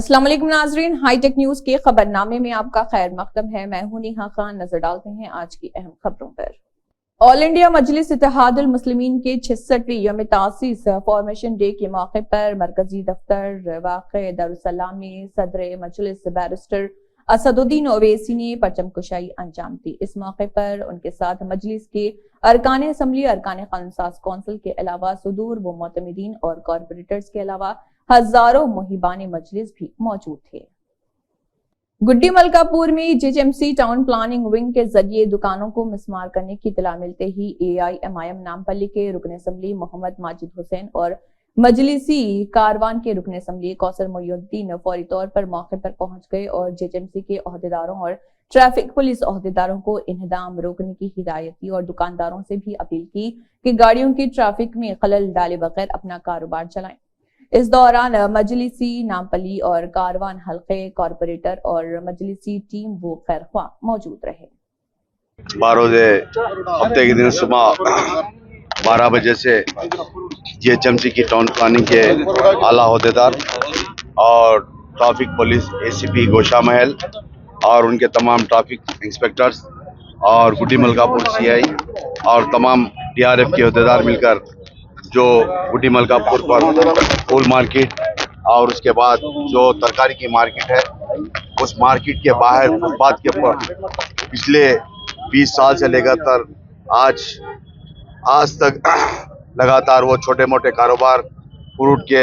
अस्सलाम वालेकुम नाजरीन, हाईटेक न्यूज के खबरनामे में आपका खैर मकदम है। मैं हूं नेहा खान। नजर डालते हैं आज की अहम खबरों पर। ऑल इंडिया मजलिस इत्तेहादुल मुस्लिमीन के 66वीं यौम तासीस फॉर्मेशन डे के मौके पर मरकजी दफ्तर वाक़े दारुस्सलाम में सदर मजलिस बैरिस्टर असदुद्दीन ओवैसी ने परचम कुशाई अंजाम दी। इस मौके पर उनके साथ मजलिस के अरकान असम्बली, अरकान कानून कौंसिल के अलावा सुदूर व मोतमिदीन और कॉरपोरेटर्स के अलावा हजारों मुहिबान मजलिस भी मौजूद थे। गुड्डी मलकापुर में जेएचएमसी टाउन प्लानिंग विंग के जरिए दुकानों को मिसमार करने की इत्तला मिलते ही एआईएमआईएम नामपल्ली के रुकन असम्बली मोहम्मद माजिद हुसैन और मजलिसी कारवान के रुकन असम्बली कौसर मोइनुद्दीन फौरी तौर पर मौके पर पहुंच गए और जेएचएमसी के ओहदेदारों और ट्रैफिक पुलिस ओहदेदारों को इन्हदाम रोकने की हिदायत दी और दुकानदारों से भी अपील की कि गाड़ियों की ट्रैफिक में खलल डाले बगैर अपना कारोबार चलाएं। इस दौरान मजलिसी नामपल्ली और कारवान हल्के कॉरपोरेटर और मजलिसी टीम वो खैरख्वाह मौजूद रहे। 12 हफ्ते के दिन सुबह 12 बजे से जेएचएमसी की टाउन प्लानिंग के आला अहदेदार और ट्रैफिक पुलिस एसीपी गोशा महल और उनके तमाम ट्रैफिक इंस्पेक्टर्स और गुड्डी मलकापुर सीआई और तमाम डीआरएफ के अहदेदार मिलकर जो गुड्डी मलकापुर पर फूल मार्केट और उसके बाद जो तरकारी की मार्केट है उस मार्केट के बाहर फुटपाथ के ऊपर पिछले 20 साल से लेकर आज तक लगातार वो छोटे मोटे कारोबार फ्रूट के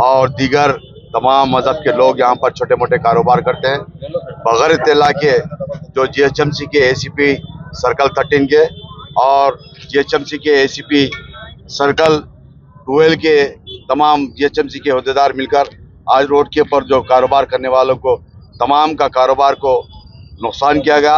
और दीगर तमाम मजहब के लोग यहाँ पर छोटे मोटे कारोबार करते हैं। बगैर इत्तला के जो जीएचएमसी के एसीपी सर्कल 13 के और जीएचएमसी के एसीपी सर्कल 12 के तमाम जीएचएमसी के अहदेदार मिलकर आज रोड के ऊपर जो कारोबार करने वालों को तमाम का कारोबार को नुकसान किया गया।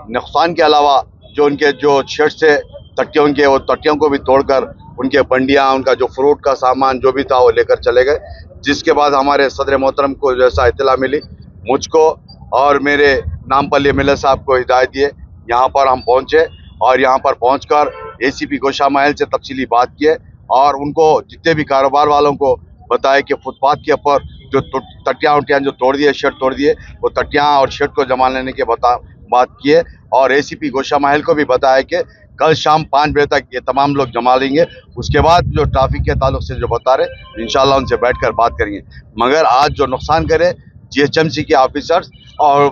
नुकसान के अलावा जो उनके जो शेड से तट्टियों के वो तट्टियों को भी तोड़कर उनके बंडियां उनका जो फ्रूट का सामान जो भी था वो लेकर चले गए। जिसके बाद हमारे सदर मोहतरम को जैसा इत्तला मिली मुझको और मेरे नामपल्ली एमएलए साहब को हिदायत दिए, यहाँ पर हम पहुँचे और यहाँ पर पहुँचकर एसीपी गोशा महल से तफसीली बात किए और उनको जितने भी कारोबार वालों को बताया कि फुटपाथ के ऊपर जो तट्टियाँ उट्टियाँ जो तोड़ दिए शेड तोड़ दिए वो तट्टियाँ और शेड को जमा लेने के बात किए और एसीपी गोशा महल को भी बताया कि कल शाम 5 बजे तक ये तमाम लोग जमा लेंगे। उसके बाद जो ट्रैफिक के ताल्लुक से जो बता रहे इंशाल्लाह उनसे बैठकर बात करेंगे। मगर आज जो नुकसान करे जीएचएमसी के ऑफिसर्स और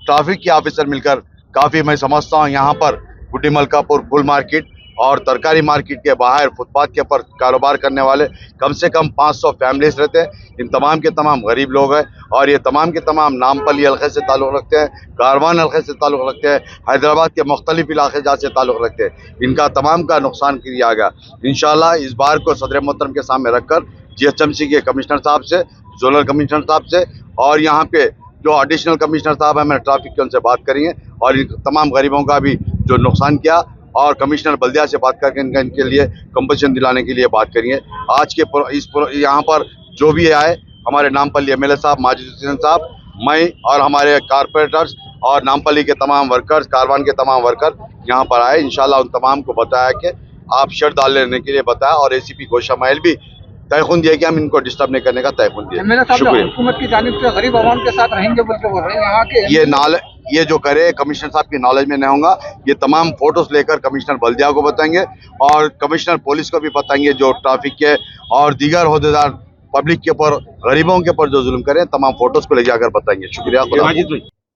ट्रैफिक के ऑफिसर मिलकर काफ़ी मैं समझता हूँ यहाँ पर गुड्डी मलकापुर फुल मार्केट और तरकारी मार्केट के बाहर फुटपाथ के ऊपर कारोबार करने वाले कम से कम 500 फैमिलीज रहते हैं। इन तमाम के तमाम गरीब लोग हैं और ये तमाम के तमाम नामपल्ली हल्के से ताल्लुक़ रखते हैं, कारवान हल्के से ताल्लुक़ रखते हैं, हैदराबाद के मुख्तलिफ इलाके जहाँ से ताल्लुक़ रखते हैं। इनका तमाम का नुकसान किया गया। इंशाल्लाह इस बार को सदर मोहतरम के सामने रखकर जीएचएमसी के कमिश्नर साहब से, जोनल कमिश्नर साहब से और यहाँ पे जो एडिशनल कमिश्नर साहब हैं मैंने ट्रैफिक के उनसे बात करी है और इन तमाम गरीबों का भी जो नुकसान किया और कमिश्नर बल्दिया से बात करके इनके लिए कंपनसेशन दिलाने के लिए बात करेंगे। आज के यहाँ पर जो भी आए हमारे नामपल्ली एमएलए साहब माजिद हुसैन साहब, मैं और हमारे कारपोरेटर्स और नामपल्ली के तमाम वर्कर्स, कारवान के तमाम वर्कर यहाँ पर आए। इंशाल्लाह उन तमाम को बताया कि आप शर्त डाल लेने के लिए बताया और एसीपी गोशा महल भी तयखुन दिया कि हम इनको डिस्टर्ब नहीं करने का तयखुन दिया। शुक्रिया। हुकूमत की जानिब से गरीब आवाम के साथ रहेंगे बोल के बोल रहे हैं यहाँ के ये जो करे कमिश्नर साहब की नॉलेज में नहीं होगा। ये तमाम फोटोज लेकर कमिश्नर बल्दिया को बताएंगे और कमिश्नर पुलिस को भी बताएंगे जो ट्रैफिक के और दीगर अहदेदार पब्लिक के ऊपर गरीबों के ऊपर जो जुल्म करें तमाम फोटोज को ले जाकर बताएंगे। शुक्रिया।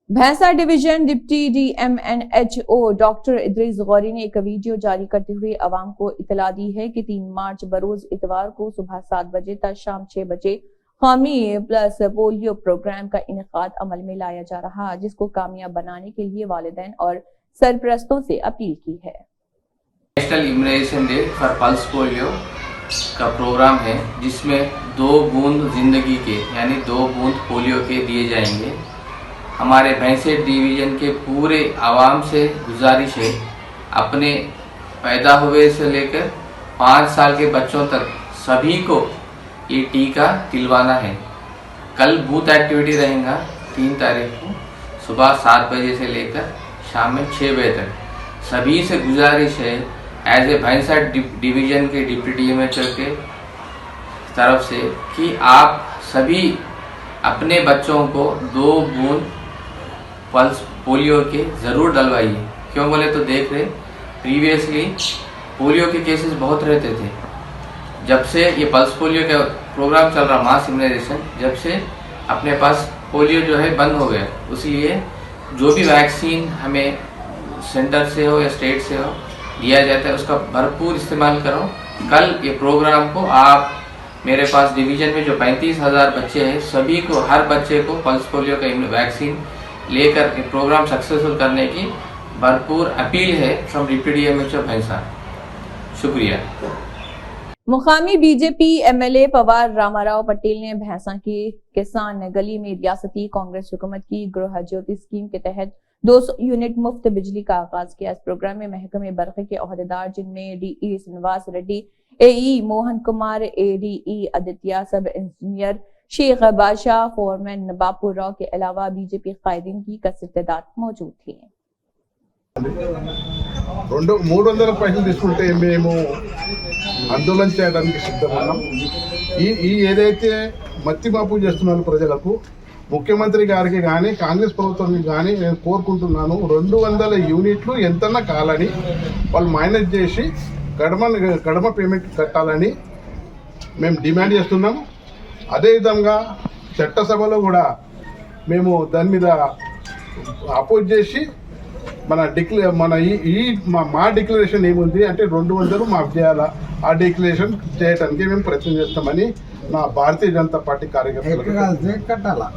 Bhainsa division deputy DMNHO doctor Idris Ghori ने एक वीडियो जारी करते हुए अवाम को इतला दी है कि 3 मार्च बरोज इतवार को सुबह 7 बजे तक शाम 6 बजे कौमी प्लस पोलियो प्रोग्राम का इनेकाद अमल में लाया जा रहा, जिसको कामयाब बनाने के लिए वालिदैन और सरपरस्तों से अपील की है। National immunisation day for pulse polio का प्रोग्राम है जिसमें 2 बूंद जिंदगी के यानी 2 बूंद पोलियो के दिए जाएंगे। हमारे भैंसे डिवीज़न के पूरे आवाम से गुजारिश है अपने पैदा हुए से लेकर 5 साल के बच्चों तक सभी को ये टीका दिलवाना है। कल बूथ एक्टिविटी रहेगा 3 तारीख को सुबह 7 बजे से लेकर शाम में 6 बजे तक। सभी से गुजारिश है एज ए भैंसा डिवीज़न के डिप्टी डीएमएचओ के तरफ से कि आप सभी अपने बच्चों को 2 बूंद पल्स पोलियो के ज़रूर डलवाइए। क्यों बोले तो देख रहे प्रीवियसली पोलियो के केसेस बहुत रहते थे। जब से ये पल्स पोलियो का प्रोग्राम चल रहा मास इम्यूनाइजेशन, जब से अपने पास पोलियो जो है बंद हो गया, इसलिए जो भी वैक्सीन हमें सेंटर से हो या स्टेट से हो दिया जाता है उसका भरपूर इस्तेमाल करो। कल ये प्रोग्राम को आप मेरे पास डिवीजन में जो 35,000 बच्चे हैं सभी को, हर बच्चे को पल्स पोलियो का वैक्सीन लेकर ये प्रोग्राम सक्सेसफुल करने की भरपूर अपील है फ्रॉम DPDMHO भैंसा। शुक्रिया। मुकामी बीजेपी एमएलए पवार रामाराव पटेल ने भैंसा की किसान गली में रियासती कांग्रेस हुकूमत की गृह ज्योति स्कीम के तहत 200 यूनिट मुफ्त बिजली का आगाज किया। इस प्रोग्राम में महकमे बरक़ी के ओहदेदार जिनमें DE Srinivas Reddy, AE Mohan Kumar, ADE Aditya, सब इंजीनियर शेख बादशाह, फोरमैन बापू राव के अलावा बीजेपी कायदीन की कसर तादाद मौजूद थी। 300 పైసలు తీసుకుంటే మేము ఆందోళన చేయడానికి సిద్ధమన్నాం। ఈ ఏదైతే మత్తిమాపు చేస్తున్నారు ప్రజలకు, ముఖ్యమంత్రి గారికి కానీ కాంగ్రెస్ ప్రభుత్వానికి కానీ నేను కోరుకుంటున్నాను, 200 యూనిట్లు ఎంతన్నా కాలని వాళ్ళు మైనస్ చేసి గడమ పేమెంట్ కట్టాలని మేము డిమాండ్ చేస్తున్నాం। అదేవిధంగా చట్టసభలో కూడా మేము దాని మీద అపోజ్ చేసి మా డిక్లరేషన్ ఏముంది అంటే 200 మాఫ్ చేయాలా, ఆ డిక్లరేషన్ చేయడానికి మేము ప్రయత్నం చేస్తామని నా భారతీయ జనతా పార్టీ కార్యకర్తలకు కట్టాలా।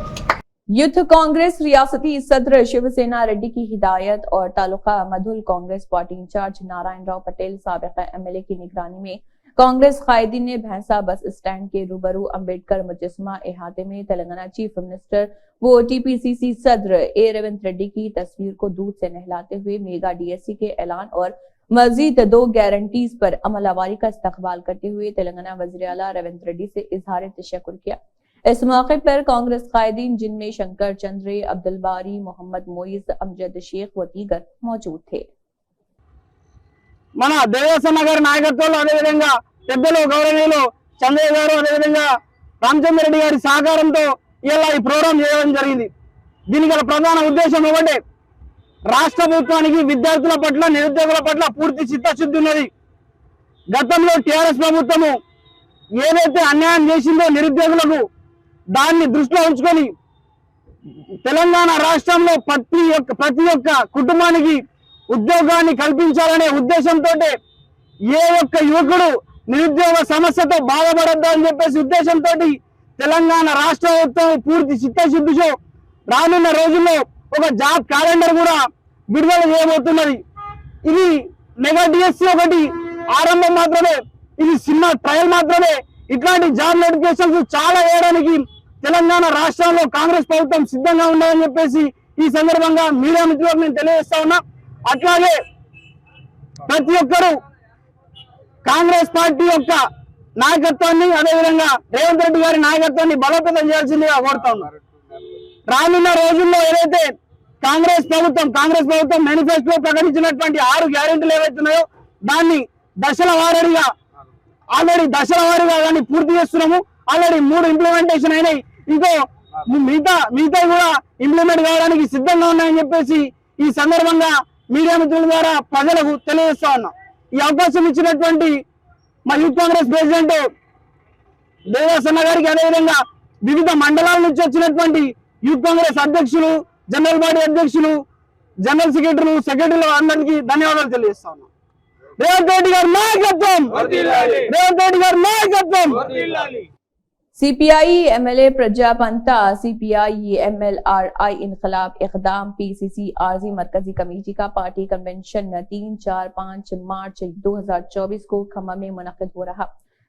यूथ कांग्रेस रियासती सदर शिवसेना रेड्डी की हिदायत और तालुका मधुल कांग्रेस पार्टी इंचार्ज नारायण राव पटेल साबिका MLA की निगरानी में कांग्रेस कायदीन ने भैंसा बस स्टैंड के रूबरू अंबेडकर मुजस्समा इहाते में तेलंगाना चीफ मिनिस्टर व TPCC सदर A रेवंत रेड्डी की तस्वीर को दूध से नहलाते हुए मेगा DSC के ऐलान और मजीद 2 गारंटीज पर अमलावरी का इस्तकबाल करते हुए तेलंगाना वज़ीर आला रेवंत रेड्डी से इजहार तशक्कुर किया। इस मौके पर कांग्रेस कायदीन जिनमें शंकर चंद्रे, अब्दुल बारी, मोहम्मद मोइज, अमजद शेख व दीगर मौजूद थे। మన దేవసన్న గారి నాయకత్వంలో అదేవిధంగా పెద్దలు గౌరవనీయులు చంద్రయ్య గారు అదేవిధంగా రామచంద్రరెడ్డి గారి సహకారంతో ఇలా ఈ ప్రోగ్రాం చేయడం జరిగింది। దీనికి గల ప్రధాన ఉద్దేశం ఒకటే, రాష్ట్ర ప్రభుత్వానికి విద్యార్థుల పట్ల నిరుద్యోగుల పట్ల పూర్తి చిత్తశుద్ధి ఉన్నది। గతంలో టీఆర్ఎస్ ప్రభుత్వము ఏదైతే అన్యాయం చేసిందో నిరుద్యోగులకు, దాన్ని దృష్టిలో ఉంచుకొని తెలంగాణ రాష్ట్రంలో ప్రతి ఒక్క కుటుంబానికి ఉద్యోగాన్ని కల్పించాలనే ఉద్దేశంతో ఏ ఒక్క యువకుడు నిరుద్యోగ సమస్యతో బాధపడద్దు అని చెప్పేసి ఉద్దేశంతో తెలంగాణ రాష్ట్ర ప్రభుత్వం పూర్తి చిత్తశుద్ధితో రానున్న రోజుల్లో ఒక జాబ్ క్యాలెండర్ కూడా విడుదల చేయబోతున్నది। ఇది మెగా DSC ఒకటి ఆరంభం మాత్రమే, ఇది చిన్న ట్రయల్ మాత్రమే। ఇట్లాంటి జాబ్ నోటిఫికేషన్స్ చాలా వేయడానికి తెలంగాణ రాష్ట్రంలో కాంగ్రెస్ ప్రభుత్వం సిద్ధంగా ఉందని చెప్పేసి ఈ సందర్భంగా మీడియా మిత్రులకు నేను తెలియజేస్తా ఉన్నా। అట్లాగే ప్రతి ఒక్కరూ కాంగ్రెస్ పార్టీ యొక్క నాయకత్వాన్ని అదేవిధంగా రేవంత్ రెడ్డి గారి నాయకత్వాన్ని బలోపేతం చేయాల్సిందిగా కోరుతా ఉన్నారు। రానున్న రోజుల్లో ఏదైతే కాంగ్రెస్ ప్రభుత్వం మేనిఫెస్టో ప్రకటించినటువంటి 6 గ్యారెంటీలు ఏవైతున్నాయో దాన్ని దశల వారీగా దాన్ని పూర్తి చేస్తున్నాము। ఆల్రెడీ 3 ఇంప్లిమెంటేషన్ అయినాయి, ఇంకో మిగతా కూడా ఇంప్లిమెంట్ కావడానికి సిద్ధంగా ఉన్నాయని చెప్పేసి ఈ సందర్భంగా మీడియా మిత్రుల ద్వారా ప్రజలకు తెలియజేస్తా ఉన్నాం। ఈ అవకాశం ఇచ్చినటువంటి మా యూత్ కాంగ్రెస్ ప్రెసిడెంట్ దేవసన్న గారికి అదేవిధంగా వివిధ మండలాల నుంచి వచ్చినటువంటి యూత్ కాంగ్రెస్ అధ్యక్షులు, జనరల్ బాడీ అధ్యక్షులు, జనరల్ సెక్రటరీలు అందరికీ ధన్యవాదాలు తెలియజేస్తా ఉన్నాం। రేవంత్ రెడ్డి గారి నాయకత్వం, రేవంత్ రెడ్డి గారి నాయకత్వం। CPI MLA प्रजापंता CPI MLRI इनकलाब इक़दाम PCC आरजी मरकजी कमेटी का पार्टी कन्वेंशन 3, 4, 5 मार्च 2024 को खम्मा में मुनक़िद हो रहा।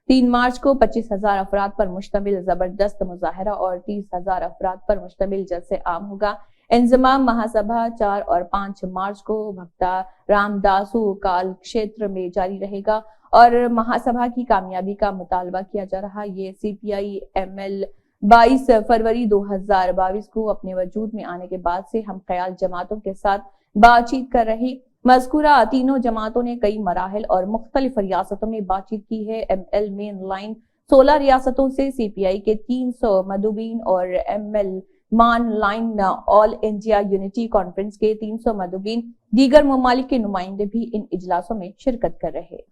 3 मार्च को 25,000 अफराद पर मुश्तमिल जबरदस्त मुजाहरा और 30,000 अफराद पर मुश्तमिल जलसे आम होगा। इंजमाम महासभा 4 और 5 मार्च को भक्ता रामदासू काल क्षेत्र में जारी रहेगा और महासभा की कामयाबी का मुतालबा किया जा रहा। ये CPI ML 22 फरवरी 2022 को अपने वजूद में आने के बाद से हम ख्याल जमातों के साथ बातचीत कर रही। मज़कूरा तीनों जमातों ने कई मराहिल और मुख्तलिफ रियासतों में बातचीत की है। ML मेन लाइन 16 रियासतों से CPI के 300 मदुबीन और ML मान line all India unity conference के 300 मदुबीन दीगर ममालिक के नुमाइंदे भी इन इजलासों में शिरकत कर रहे।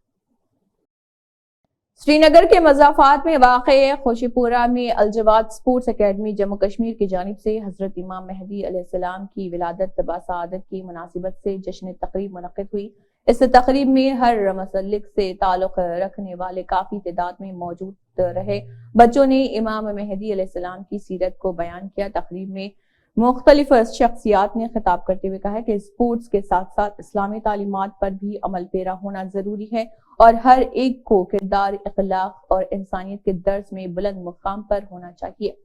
श्रीनगर के मज़ाफात में वाक़े खुशीपुरा में अलजवाद स्पोर्ट्स एकेडमी जम्मू कश्मीर की जानिब से हजरत इमाम मेहदी अलैहिस्सलाम की विलादत बासआदत की मुनासिबत से जश्न तकरीब मुनक़िद हुई। इस तकरीब में हर मसलिक से ताल्लुक़ रखने वाले काफी तादाद में मौजूद रहे। बच्चों ने इमाम मेहदी अलैहिस्सलाम की सीरत को बयान किया। तकरीब में मुख्तलिफ शख्सियात ने खिताब करते हुए कहा कि स्पोर्ट्स के साथ साथ इस्लामी तालीमात पर भी अमल पेरा होना जरूरी है और हर एक को किरदार, अखलाक और इंसानियत के दर्स में बुलंद मुकाम पर होना चाहिए।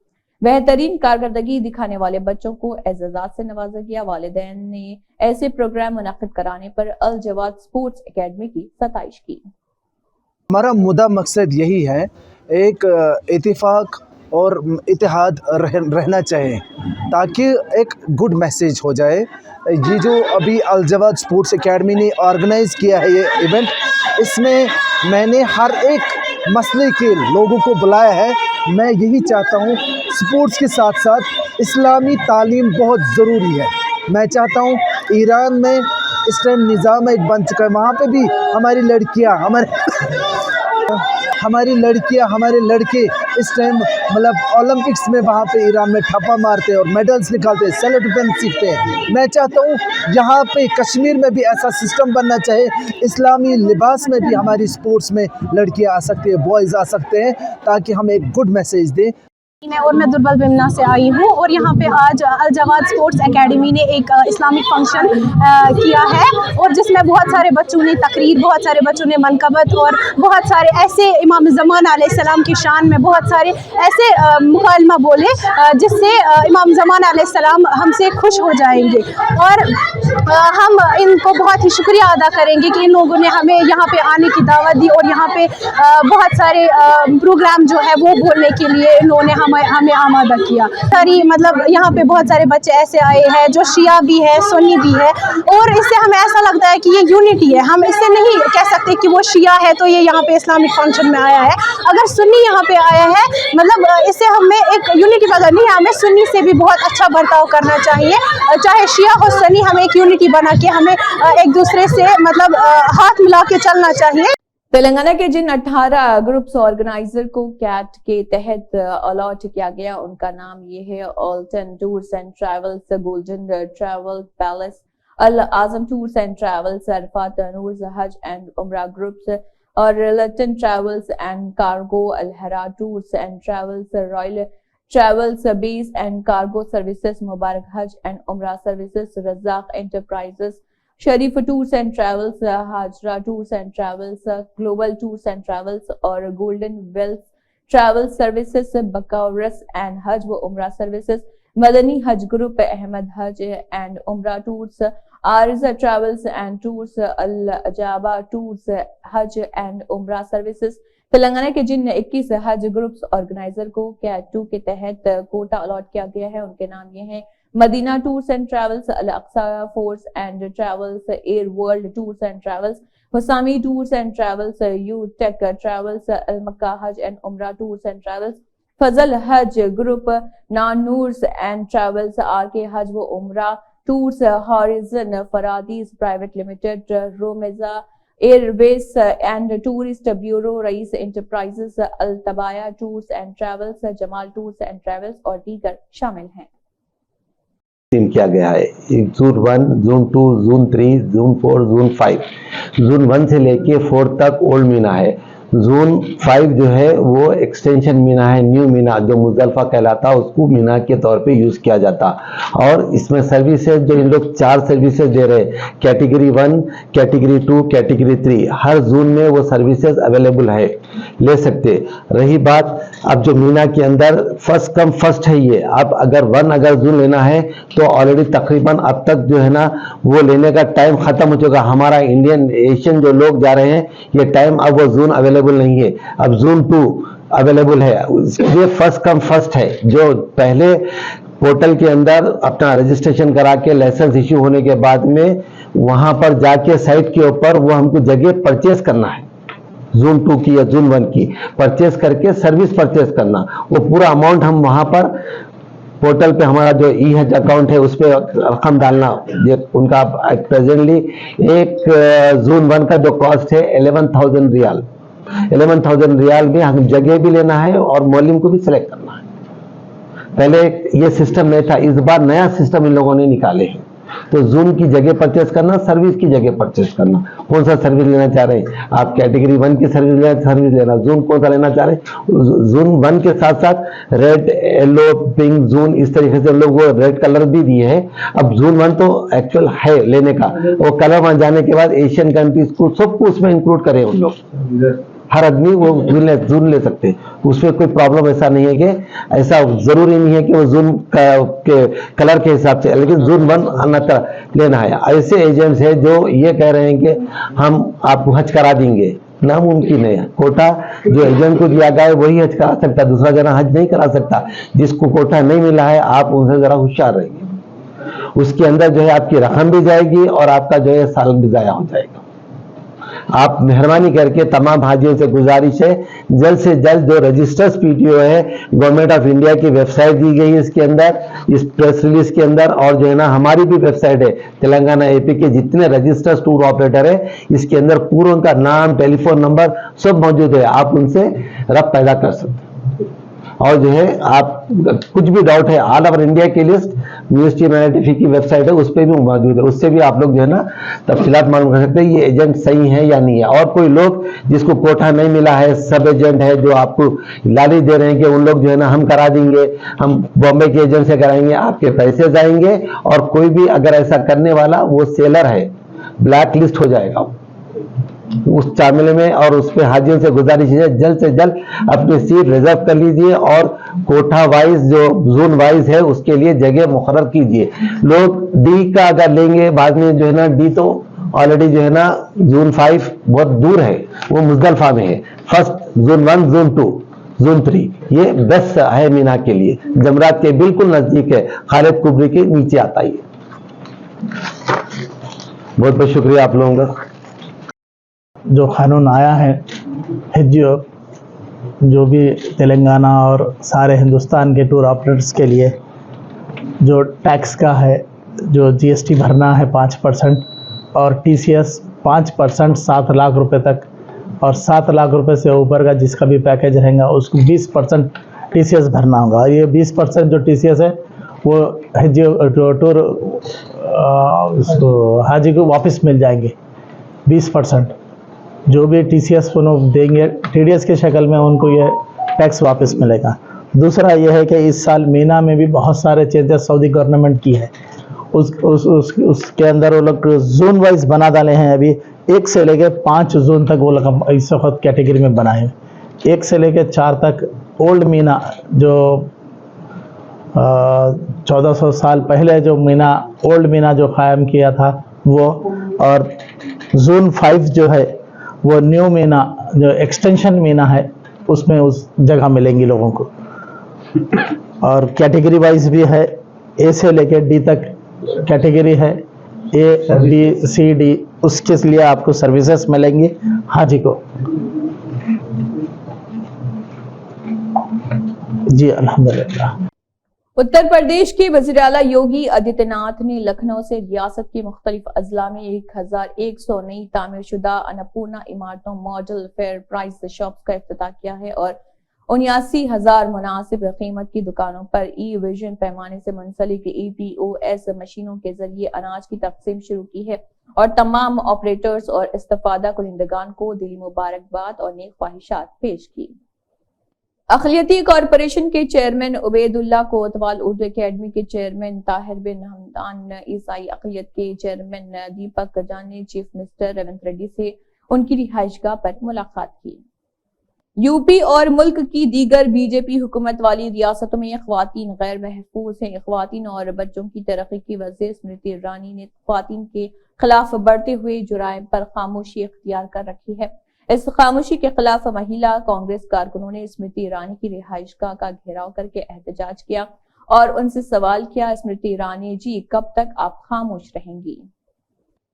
बेहतरीन कारकर्दगी दिखाने वाले बच्चों को एजाज़ात से नवाजा गया। वालिदैन ने ऐसे प्रोग्राम मुनक़िद कराने पर अल जवाद स्पोर्ट्स एकेडमी की सताइश की। हमारा मुद्दा मकसद यही है, एक इत्तेफाक और इत्तेहाद रहना चाहिए ताकि एक गुड मैसेज हो जाए। ये जो अभी अल जवाद स्पोर्ट्स एकेडमी ने ऑर्गेनाइज़ किया है ये इवेंट, इसमें मैंने हर एक मसले के लोगों को बुलाया है। मैं यही चाहता हूँ, स्पोर्ट्स के साथ साथ इस्लामी तालीम बहुत ज़रूरी है। मैं चाहता हूँ ईरान में इस टाइम निज़ाम एक बन चुका है, वहाँ पे भी हमारी लड़कियाँ हमारे लड़के इस टाइम मतलब ओलंपिक्स में वहाँ पे ईरान में ठप्पा मारते हैं और मेडल्स निकालते हैं, सेल्फ डिफेंस सीखते हैं। मैं चाहता हूँ यहाँ पे कश्मीर में भी ऐसा सिस्टम बनना चाहिए, इस्लामी लिबास में भी हमारी स्पोर्ट्स में लड़कियाँ आ सकती है, बॉयज़ आ सकते हैं, ताकि हम एक गुड मैसेज दें। मैं दुर्बल बिमना से आई हूँ और यहाँ पे आज अल जवाद स्पोर्ट्स एकेडमी ने एक इस्लामिक फंक्शन किया है और जिसमें बहुत सारे बच्चों ने तकरीर, बहुत सारे बच्चों ने मनकबत और बहुत सारे ऐसे इमाम ज़मान अलैहिस्सलाम की शान में बहुत सारे ऐसे मुकालमा बोले जिससे इमाम ज़मान अलैहिस्सलाम हमसे खुश हो जाएंगे और हम इनको बहुत ही शुक्रिया अदा करेंगे कि इन लोगों ने हमें यहाँ पे आने की दावत दी और यहाँ पे बहुत सारे प्रोग्राम जो है वो बोलने के लिए इन्होंने हमें आमादा किया। सारी मतलब यहाँ पे बहुत सारे बच्चे ऐसे आए हैं जो शिया भी है, सुन्नी भी है और इससे हमें ऐसा लगता है कि ये यूनिटी है। हम इससे नहीं कह सकते कि वो शिया है तो ये यहाँ पे इस्लामिक फंक्शन में आया है। अगर सुन्नी यहाँ पे आया है मतलब इससे हमें एक यूनिटी पैदा नहीं है, हमें सुन्नी से भी बहुत अच्छा बर्ताव करना चाहिए, चाहे शिया हो सुन्नी, हमें एक यूनिटी बना के हमें एक दूसरे से मतलब हाथ मिला के चलना चाहिए। तेलंगाना के जिन 18 ग्रुप्स ऑर्गेनाइजर को कैट के तहत अलॉट किया गया, उनका नाम ये है: Alton tours and travels, golden travel palace, Al Azam tours and travels, Arafat नूर्स हज एंड उमरा ग्रुप्स और रिलेटन ट्रैवल्स एंड कार्गो, अलहरा tours and travels, royal travels, base and cargo services, Mubarak Hajj and Umrah services, Razak enterprises, Sharif tours and travels, Hajra tours and travels, global tours and travels और golden wealth travel services, बकौरस and Hajj व उमरा services, Madani हज group, Ahmad Hajj and Umrah tours, Ariza travels and tours, Al Ajaba tours, Hajj and Umrah services. Telangana के जिन 21 हज groups organiser को cat 2 के तहत कोटा अलॉट किया गया है, उनके नाम ये हैं: Madina tours and travels, Al Aqsa फोर्स and travels, air world tours and travels, Husami tours and travels, U Tech travels, Al Makkah Hajj and Umrah tours and travels, Fazal Hajj group, नानूर्स and travels, R K Hajj व उमरा टूर्स, हॉरिजन फरादीज प्राइवेट लिमिटेड, रोमेजा airways and tourist bureau, Rais enterprises, Al तबाया tours and travels, Jamal tours and travels और दीगर शामिल हैं। किया गया है zone 1, zone 2, zone 3, zone 4, zone 5। Zone 1 से लेके 4 तक ओल्ड मीना है। जोन 5 जो है वो एक्सटेंशन मीना है, न्यू मीना जो मुजल्फा कहलाता, उसको मीना के तौर पे यूज किया जाता। और इसमें सर्विसेज जो इन लोग 4 सर्विसेज दे रहे हैं, कैटेगरी 1, कैटेगरी 2, कैटेगरी 3, हर जोन में वो सर्विसेज अवेलेबल है, ले सकते। रही बात अब जो मीना के अंदर फर्स्ट कम फर्स्ट है ये, अब अगर 1 अगर जोन लेना है तो ऑलरेडी तकरीबन अब तक जो है ना वो लेने का टाइम खत्म हो चुका। हमारा इंडियन एशियन जो लोग जा रहे हैं ये टाइम अब वो जोन अवेलेबल नहीं है, अब जोन 2 अवेलेबल है। ये फर्स्ट कम फर्स्ट है, जो पहले पोर्टल के अंदर अपना रजिस्ट्रेशन करा के लाइसेंस इश्यू होने के बाद में वहां पर जाके साइट के ऊपर वो हमको जगह परचेस करना है, जून 2 की या जून 1 की परचेस करके सर्विस परचेस करना, वो पूरा अमाउंट हम वहां पर पोर्टल पे हमारा जो ई-हज अकाउंट है उस पर रकम डालना। ये उनका प्रेजेंटली एक जून 1 का जो कॉस्ट है 11,000 रियाल, 11,000 रियाल में हम जगह भी लेना है और मौलिम को भी सिलेक्ट करना है। पहले ये सिस्टम नहीं था, इस बार नया सिस्टम इन लोगों ने निकाले हैं। तो जून की जगह परचेस करना, सर्विस की जगह परचेस करना, कौन सा सर्विस लेना चाह रहे हैं आप, कैटेगरी 1 की सर्विस लेना, जून कौन सा लेना चाह रहे हैं, जून 1 के साथ साथ रेड, येलो, पिंक, जून, इस तरीके से लोग वो रेड कलर भी दिए हैं। अब जून 1 तो एक्चुअल है लेने का, वो कलर वहां जाने के बाद एशियन कंट्रीज को सबको उसमें इंक्लूड करें उन लोग, हर आदमी वो जून ले सकते हैं, उसमें कोई प्रॉब्लम ऐसा नहीं है कि ऐसा जरूरी नहीं है कि वो जून के कलर के हिसाब से, लेकिन जून 1 अन्यथा लेना है। ऐसे एजेंट्स हैं जो ये कह रहे हैं कि हम आपको हज करा देंगे, नामुमकिन है। कोटा जो एजेंट को दिया गया है वही हज करा सकता है, दूसरा जना हज नहीं करा सकता। जिसको कोटा नहीं मिला है आप उनसे जरा होशियार रहिए, उसके अंदर जो है आपकी रकम भी जाएगी और आपका जो है साल भी जाया हो जाएगा। आप मेहरबानी करके तमाम हाजियों से गुजारिश है, जल्द से जल्द जो रजिस्टर्स पीटीओ है गवर्नमेंट ऑफ इंडिया की वेबसाइट दी गई है इसके अंदर, इस प्रेस रिलीज के अंदर, और जो है ना हमारी भी वेबसाइट है तेलंगाना एपी के जितने रजिस्टर्स टूर ऑपरेटर है इसके अंदर पूरा उनका नाम, टेलीफोन नंबर सब मौजूद है, आप उनसे रब्त पैदा कर सकते हैं। और जो है आप कुछ भी डाउट है, ऑल ओवर इंडिया की लिस्ट मिनिस्ट्री मैनेटिफी की वेबसाइट है उस पर भी मौजूद है, उससे भी आप लोग जो है ना तफसीलात मालूम कर सकते हैं ये एजेंट सही है या नहीं है। और कोई लोग जिसको कोटा नहीं मिला है, सब एजेंट है जो आपको लालच दे रहे हैं कि उन लोग जो है ना हम करा देंगे, हम बॉम्बे के एजेंट से कराएंगे, आपके पैसे जाएंगे, और कोई भी अगर ऐसा करने वाला वो सेलर है, ब्लैक लिस्ट हो जाएगा उस चामिले में। और उस पर हाजियों से गुजारिश है जल्द से जल्द अपनी सीट रिजर्व कर लीजिए और कोटा वाइज जो जोन वाइज है उसके लिए जगह मुकर्रर कीजिए। लोग डी का अगर लेंगे बाद में जो है ना, डी तो ऑलरेडी जो है ना जून 5 बहुत दूर है, वो मुजदलफा में है। फर्स्ट जून 1, जून 2, जून 3 ये बेस्ट है मीना के लिए, जमरात के बिल्कुल नजदीक है, खालिद कुबरी के नीचे आता ही है। बहुत बहुत शुक्रिया आप लोगों का। जो कानून आया है हिज्जो, जो भी तेलंगाना और सारे हिंदुस्तान के टूर ऑपरेटर्स के लिए जो टैक्स का है, जो जीएसटी भरना है 5% और टीसीएस 5% 7 लाख रुपए तक, और 7 लाख रुपए से ऊपर का जिसका भी पैकेज रहेगा उसको 20% टीसीएस भरना होगा। ये 20% जो टीसीएस है वो हिज्जो टूर हाजी को वापस मिल जाएंगे। 20% जो भी टीसीएस देंगे टीडीएस के शक्ल में उनको ये टैक्स वापस मिलेगा। दूसरा ये है कि इस साल मीना में भी बहुत सारे चेंजेस सऊदी गवर्नमेंट की है, उसके अंदर वो लोग जोन वाइज बना डाले हैं। अभी 1 से लेके 5 जोन तक वो लोग इस वक्त कैटेगरी में बनाए, 1 से लेके 4 तक ओल्ड मीना जो 1400 साल पहले जो मीना ओल्ड मीना जो कायम किया था वो, और जोन 5 जो है वो न्यू मीना जो एक्सटेंशन मीना है उसमें उस जगह मिलेंगी लोगों को। और कैटेगरी वाइज भी है, ए से लेके डी तक कैटेगरी है, ए बी सी डी, उसके लिए आपको सर्विसेज मिलेंगी हाजी को। जी अल्हम्दुलिल्लाह। उत्तर प्रदेश के वज़ीर आला योगी आदित्यनाथ ने लखनऊ से रियासत के मुख्तलिफ अजला में 1100 नई तामीरशुदा अन्नपूर्णा इमारतों मॉडल फेयर प्राइस शॉप्स का इफ्तिताह किया है और 79,000 मुनासिब कीमत की दुकानों पर ई विजन पैमाने से मुंसलिक EPOS मशीनों के जरिए अनाज की तकसीम शुरू की है और तमाम ऑपरेटर्स और इस्तेफादा कुनिंदगान को दिली मुबारकबाद और नेक ख्वाहिशात पेश की। अखिलियती कॉरपोरेशन के चेयरमैन उबैदुल्ला कोतवाल, उर्दू एकेडमी के चेयरमैन ताहिर बिन हमदान, ईसाई अखिलियत के चेयरमैन दीपक जान ने चीफ मिनिस्टर रेवंत रेड्डी से उनकी रिहाइशगाह पर मुलाकात की। यूपी और मुल्क की दीगर बीजेपी हुकूमत वाली रियासतों में ख्वातीन गैर महफूज हैं। ख्वातीन और बच्चों की तरक्की की वज़ीर स्मृति ईरानी ने ख्वातीन के खिलाफ बढ़ते हुए जुराइम पर खामोशी इख्तियार कर रखी है। इस खामोशी के खिलाफ महिला कांग्रेस कारकुनों ने स्मृति ईरानी की रिहाइशगाह का घेराव करके एहतजाज किया और उनसे सवाल किया, स्मृति ईरानी जी कब तक आप खामोश रहेंगी?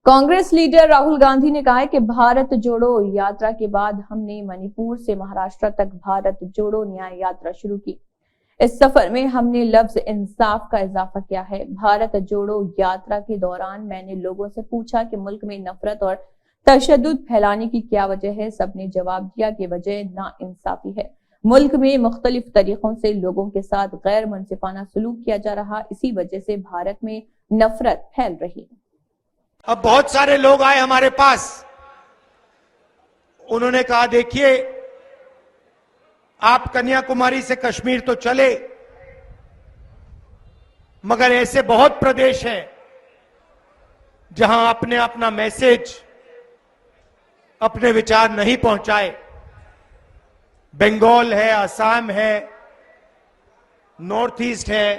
कांग्रेस लीडर राहुल गांधी ने कहा है कि भारत जोड़ो यात्रा के बाद हमने मणिपुर से महाराष्ट्र तक भारत जोड़ो न्याय यात्रा शुरू की। इस सफर में हमने लफ्ज इंसाफ का इजाफा किया है। भारत जोड़ो यात्रा के दौरान मैंने लोगों से पूछा कि मुल्क में नफरत और तशद्दुद फैलाने की क्या वजह है। सबने जवाब दिया कि वजह नाइंसाफी है। मुल्क में मुख्तलिफ तरीकों से लोगों के साथ गैर मुनसिफाना सलूक किया जा रहा, इसी वजह से भारत में नफरत फैल रही। अब बहुत सारे लोग आए हमारे पास, उन्होंने कहा देखिए आप कन्याकुमारी से कश्मीर तो चले, मगर ऐसे बहुत प्रदेश हैं जहां आपने अपना मैसेज, अपने विचार नहीं पहुंचाए। बंगाल है, असम है, नॉर्थ ईस्ट है,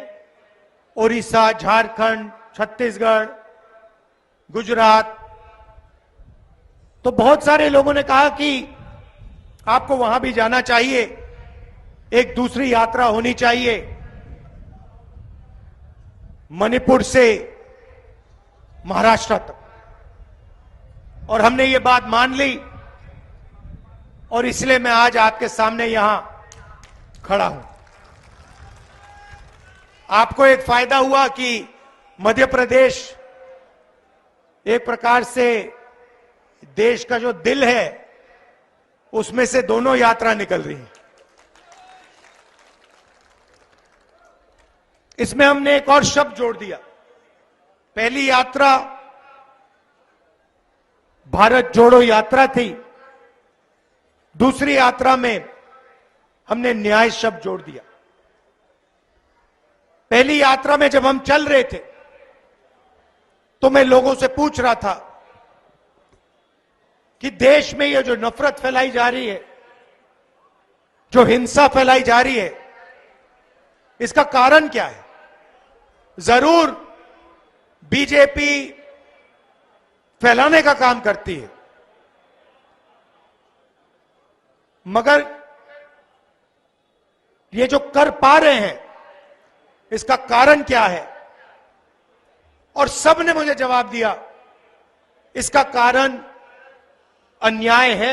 उड़ीसा, झारखंड, छत्तीसगढ़, गुजरात। तो बहुत सारे लोगों ने कहा कि आपको वहां भी जाना चाहिए, एक दूसरी यात्रा होनी चाहिए, मणिपुर से महाराष्ट्र तक। और हमने ये बात मान ली और इसलिए मैं आज आपके सामने यहां खड़ा हूं। आपको एक फायदा हुआ कि मध्य प्रदेश एक प्रकार से देश का जो दिल है उसमें से दोनों यात्रा निकल रही है। इसमें हमने एक और शब्द जोड़ दिया। पहली यात्रा भारत जोड़ो यात्रा थी, दूसरी यात्रा में हमने न्याय शब्द जोड़ दिया। पहली यात्रा में जब हम चल रहे थे तो मैं लोगों से पूछ रहा था कि देश में ये जो नफरत फैलाई जा रही है, जो हिंसा फैलाई जा रही है, इसका कारण क्या है। जरूर बीजेपी फैलाने का काम करती है, मगर ये जो कर पा रहे हैं इसका कारण क्या है। और सबने मुझे जवाब दिया, इसका कारण अन्याय है,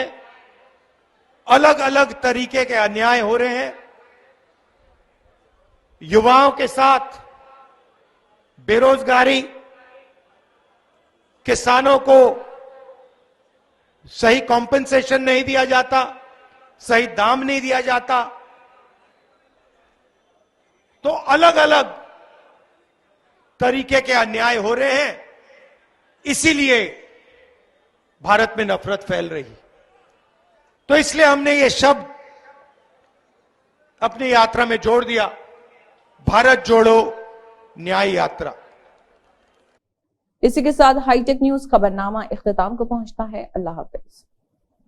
अलग अलग तरीके के अन्याय हो रहे हैं। युवाओं के साथ बेरोजगारी, किसानों को सही कॉम्पेंसेशन नहीं दिया जाता, सही दाम नहीं दिया जाता। तो अलग अलग तरीके के अन्याय हो रहे हैं, इसीलिए भारत में नफरत फैल रही। तो इसलिए हमने ये शब्द अपनी यात्रा में जोड़ दिया, भारत जोड़ो न्याय यात्रा। इसी के साथ हाईटेक न्यूज खबरनामा इख्तिताम को पहुंचता है। अल्लाह हाफिज।